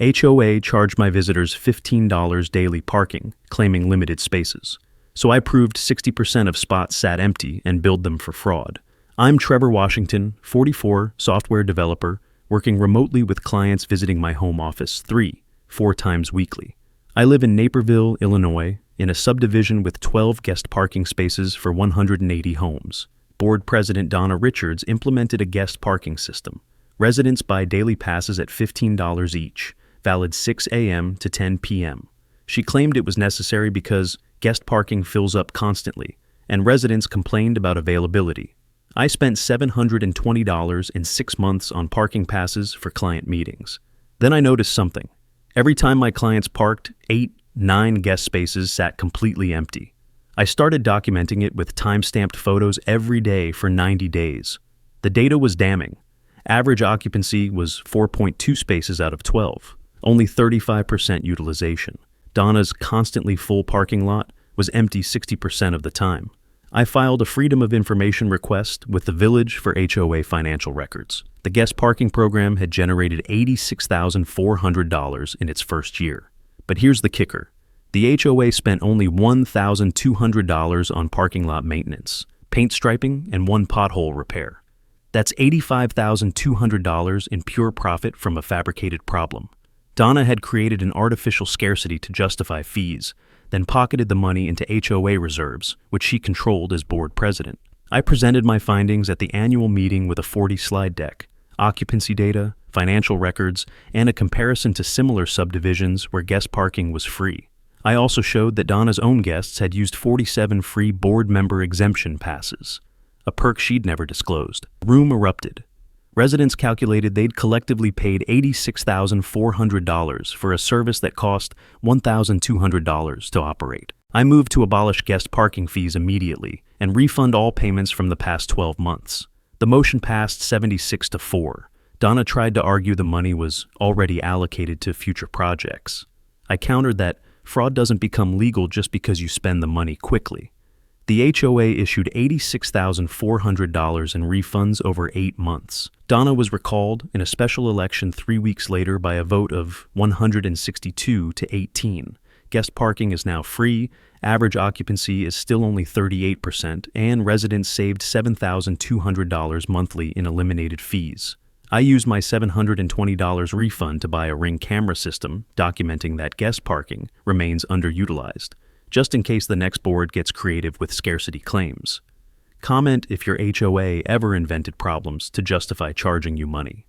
HOA charged my visitors $15 daily parking, claiming limited spaces. So I proved 60% of spots sat empty and billed them for fraud. I'm Trevor Washington, 44, software developer, working remotely with clients visiting my home office 4 times weekly. I live in Naperville, Illinois, in a subdivision with 12 guest parking spaces for 180 homes. Board President Donna Richards implemented a guest parking system. Residents buy daily passes at $15 each, valid 6 a.m. to 10 p.m. She claimed it was necessary because guest parking fills up constantly, and residents complained about availability. I spent $720 in 6 months on parking passes for client meetings. Then I noticed something. Every time my clients parked, 9 guest spaces sat completely empty. I started documenting it with time-stamped photos every day for 90 days. The data was damning. Average occupancy was 4.2 spaces out of 12, only 35% utilization. Donna's constantly full parking lot was empty 60% of the time. I filed a Freedom of Information request with the Village for HOA financial records. The guest parking program had generated $86,400 in its first year. But here's the kicker. The HOA spent only $1,200 on parking lot maintenance, paint striping, and 1 pothole repair. That's $85,200 in pure profit from a fabricated problem. Donna had created an artificial scarcity to justify fees, then pocketed the money into HOA reserves, which she controlled as board president. I presented my findings at the annual meeting with a 40-slide deck, occupancy data, financial records, and a comparison to similar subdivisions where guest parking was free. I also showed that Donna's own guests had used 47 free board member exemption passes, a perk she'd never disclosed. Room erupted. Residents calculated they'd collectively paid $86,400 for a service that cost $1,200 to operate. I moved to abolish guest parking fees immediately and refund all payments from the past 12 months. The motion passed 76-4. Donna tried to argue the money was already allocated to future projects. I countered that fraud doesn't become legal just because you spend the money quickly. The HOA issued $86,400 in refunds over 8 months. Donna was recalled in a special election 3 weeks later by a vote of 162 to 18. Guest parking is now free, average occupancy is still only 38%, and residents saved $7,200 monthly in eliminated fees. I used my $720 refund to buy a Ring camera system, documenting that guest parking remains underutilized, just in case the next board gets creative with scarcity claims. Comment if your HOA ever invented problems to justify charging you money.